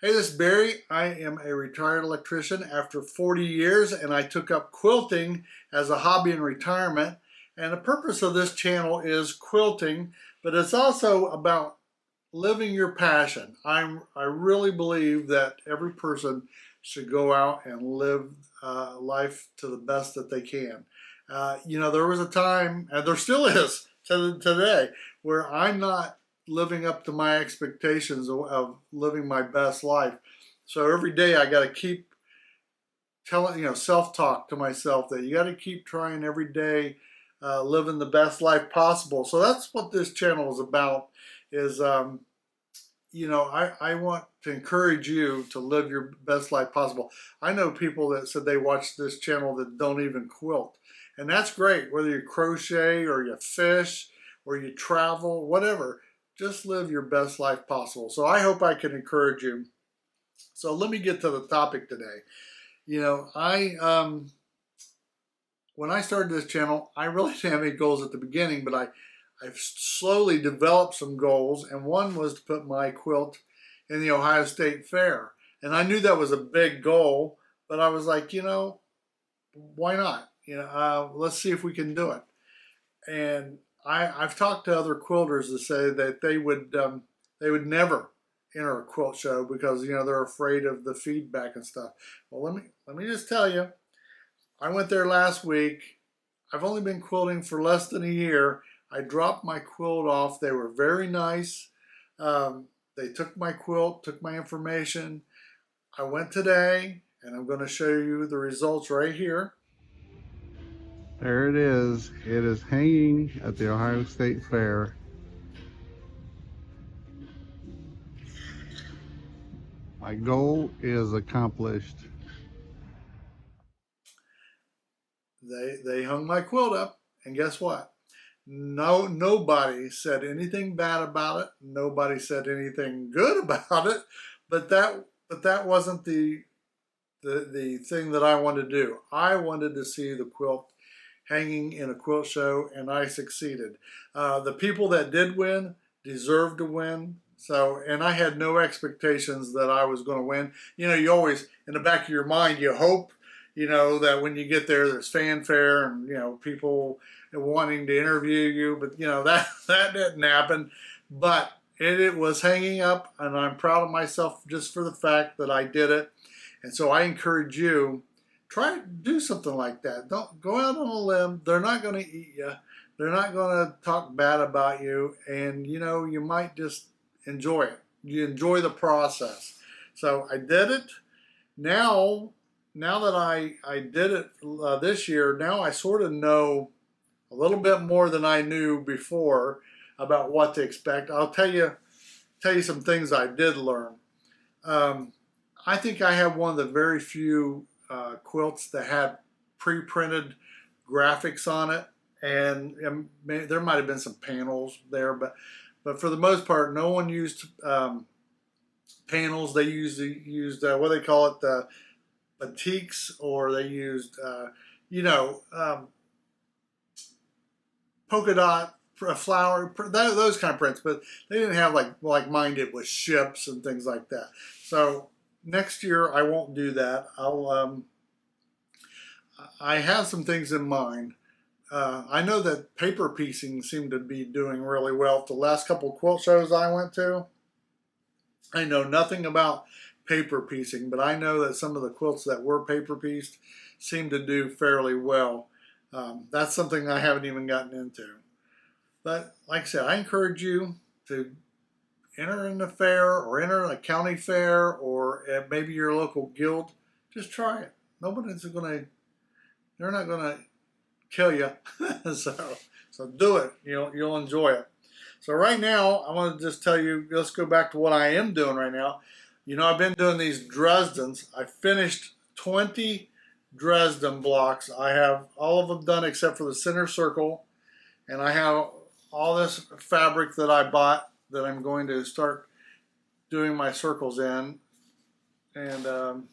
Hey, this is Barry. I am a retired electrician after 40 years, and I took up quilting as a hobby in retirement. And the purpose of this channel is quilting, but it's also about living your passion. I really believe that every person should go out and live life to the best that they can. There was a time, and there still is to today, where I'm not living up to my expectations of living my best life. So every day I got to keep telling, self-talk to myself that you got to keep trying every day, living the best life possible. So that's what this channel is about. Is I want to encourage you to live your best life possible. I know people that said they watch this channel that don't even quilt, and that's great. Whether you crochet or you fish or you travel, whatever. Just live your best life possible. So I hope I can encourage you. So let me get to the topic today. When I started this channel, I really didn't have any goals at the beginning, but I've slowly developed some goals, and one was to put my quilt in the Ohio State Fair. And I knew that was a big goal, but I was like, why not? Let's see if we can do it. And I've talked to other quilters that say that they would never enter a quilt show because they're afraid of the feedback and stuff. Well, let me just tell you, I went there last week. I've only been quilting for less than a year. I dropped my quilt off. They were very nice. They took my quilt, took my information. I went today, and I'm going to show you the results right here. There it is. It is hanging at the Ohio State Fair. My goal is accomplished. They hung my quilt up, and guess what? Nobody said anything bad about it. Nobody said anything good about it. But that wasn't the thing that I wanted to do. I wanted to see the quilt hanging in a quilt show, and I succeeded. The people that did win deserved to win. So, and I had no expectations that I was going to win. You always, in the back of your mind, you hope, that when you get there, there's fanfare and, people wanting to interview you. But, that didn't happen. But it was hanging up, and I'm proud of myself just for the fact that I did it. And so I encourage you, try to do something like that. Don't go out on a limb. They're not going to eat you. They're not going to talk bad about you. And, you might just enjoy it. You enjoy the process. So I did it. Now that I did it this year, now I sort of know a little bit more than I knew before about what to expect. I'll tell you some things I did learn. I think I have one of the very few quilts that had pre-printed graphics on it, and there might have been some panels there, but for the most part, no one used panels. They used what they call it, the batiks, or they used polka dot flower, those kind of prints, but they didn't have like mine did with ships and things like that. So next year I won't do that. I have some things in mind. I know that paper piecing seemed to be doing really well at the last couple of quilt shows I went to. I know nothing about paper piecing, but I know that some of the quilts that were paper pieced seem to do fairly well. That's something I haven't even gotten into. But like I said, I encourage you to enter in the fair or enter a county fair or maybe your local guild. Just try it. They're not gonna kill you. so do it. You'll enjoy it. So right now, I want to just tell you, let's go back to what I am doing right now. I've been doing these Dresdens. I finished 20 Dresden blocks. I have all of them done except for the center circle, and I have all this fabric that I bought that I'm going to start doing my circles in. And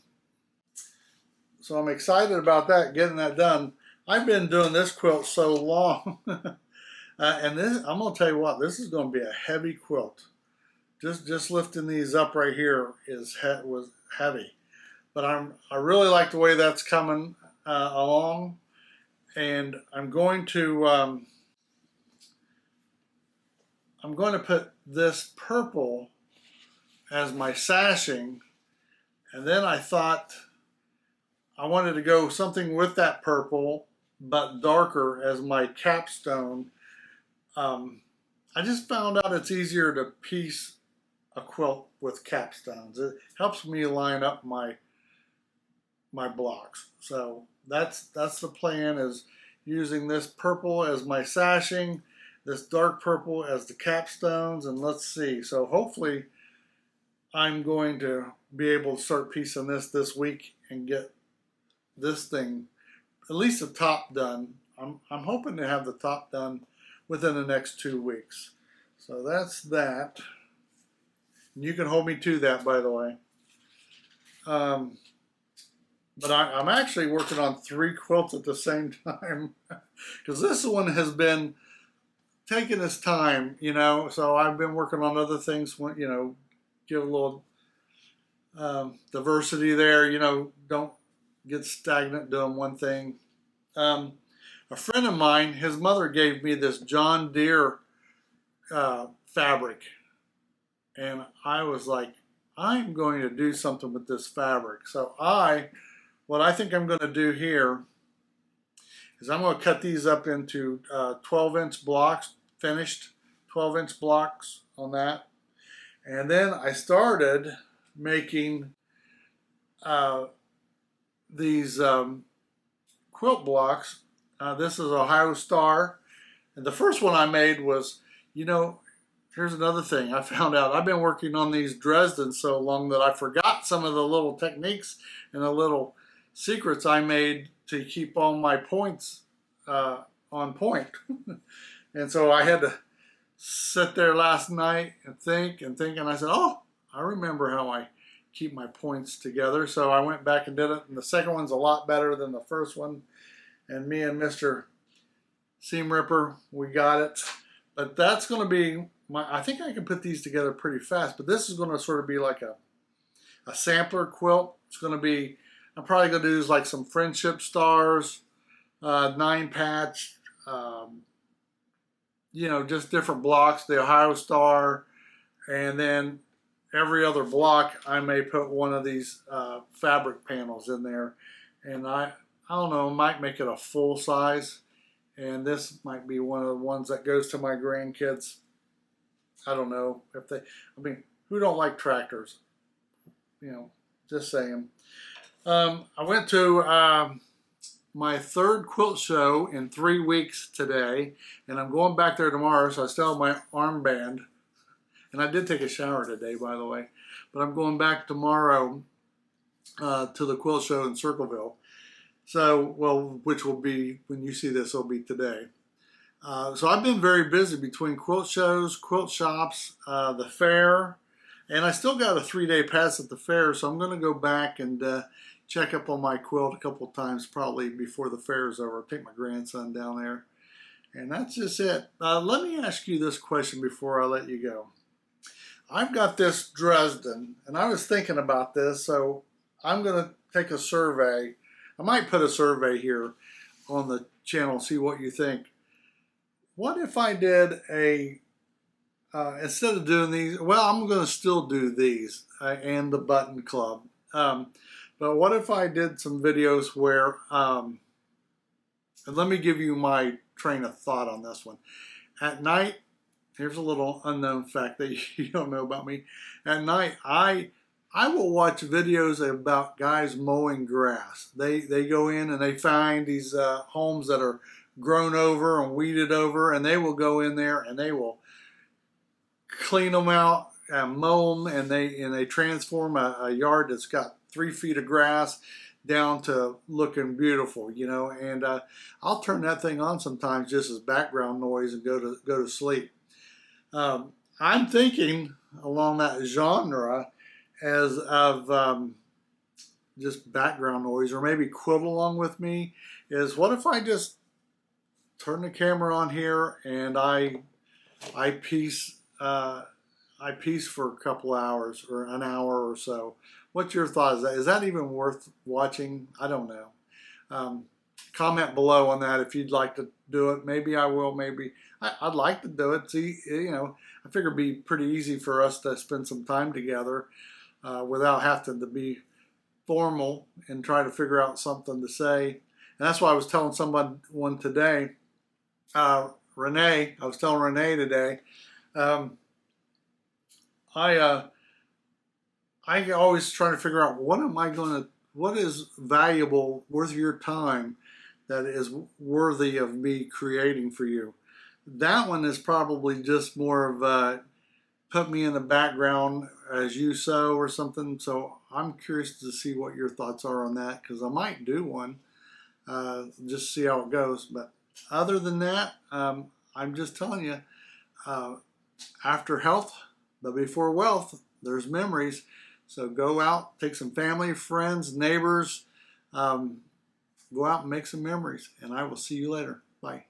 so I'm excited about that, getting that done. I've been doing this quilt so long. And I'm going to tell you what, this is going to be a heavy quilt just lifting these up right here was heavy. But I really like the way that's coming along, and I'm going to put this purple as my sashing, and then I thought I wanted to go something with that purple but darker as my capstone. I just found out it's easier to piece a quilt with capstones. It helps me line up my blocks. So that's the plan, is using this purple as my sashing, this dark purple as the capstones, and let's see. So hopefully I'm going to be able to start piecing this week and get this thing, at least the top done. I'm hoping to have the top done within the next 2 weeks. So that's that. And you can hold me to that, by the way. But I'm actually working on 3 quilts at the same time, because this one has been taking its time, you know. So I've been working on other things, you know, give a little diversity there, you know, don't get stagnant doing one thing. A friend of mine, his mother gave me this John Deere fabric, and I was like, I'm going to do something with this fabric. So what I think I'm going to do here is I'm going to cut these up into 12-inch blocks, finished 12-inch blocks on that. And then I started making these quilt blocks. This is Ohio Star. And the first one I made was, you know, here's another thing I found out. I've been working on these Dresden so long that I forgot some of the little techniques and the little secrets I made to keep all my points on point. And so I had to sit there last night and think, and I said, oh, I remember how I keep my points together. So I went back and did it, and the second one's a lot better than the first one. And me and Mr. Seam Ripper, we got it. But that's going to be I think I can put these together pretty fast, but this is going to sort of be like a sampler quilt. It's going to be, I'm probably going to do like some friendship stars, 9 patch, you know, just different blocks, the Ohio Star, and then every other block I may put one of these fabric panels in there. And I don't know, might make it a full size, and this might be one of the ones that goes to my grandkids. I don't know if they, I mean, who don't like tractors? You know, just saying. I went to my 3rd quilt show in 3 weeks today, and I'm going back there tomorrow, so I still have my armband. And I did take a shower today, by the way. But I'm going back tomorrow to the quilt show in Circleville. So, well, which will be, when you see this, will be today. So I've been very busy between quilt shows, quilt shops, the fair, and I still got a 3-day pass at the fair, so I'm going to go back and check up on my quilt a couple of times, probably before the fair is over. I'll take my grandson down there, and that's just it. Let me ask you this question before I let you go. I've got this Dresden, and I was thinking about this, so I'm going to take a survey. I might put a survey here on the channel, see what you think. What if I did instead of doing these, well, I'm going to still do these and the button club. But what if I did some videos where, and let me give you my train of thought on this one. At night, here's a little unknown fact that you don't know about me. At night, I will watch videos about guys mowing grass. They go in and they find these homes that are grown over and weeded over, and they will go in there and they will clean them out and mow them, and they transform a yard that's got 3 feet of grass down to looking beautiful, you know. And I'll turn that thing on sometimes just as background noise and go to sleep. I'm thinking along that genre as of just background noise, or maybe quilt along with me, is what if I just turn the camera on here and I piece I piece for a couple hours or an hour or so. What's your thought? Is that even worth watching? I don't know. Um, Comment below on that if you'd like to do it. Maybe I will. Maybe I'd like to do it. See, I figure it'd be pretty easy for us to spend some time together without having to be formal and try to figure out something to say. And that's why I was telling someone today, Renee. I was telling Renee today. Um, I always try to figure out what is valuable, worth your time, that is worthy of me creating for you. That one is probably just more of put me in the background as you sew or something. So I'm curious to see what your thoughts are on that, because I might do one, just see how it goes. But other than that, I'm just telling you, after health, but before wealth, there's memories. So go out, take some family, friends, neighbors, go out and make some memories. And I will see you later. Bye.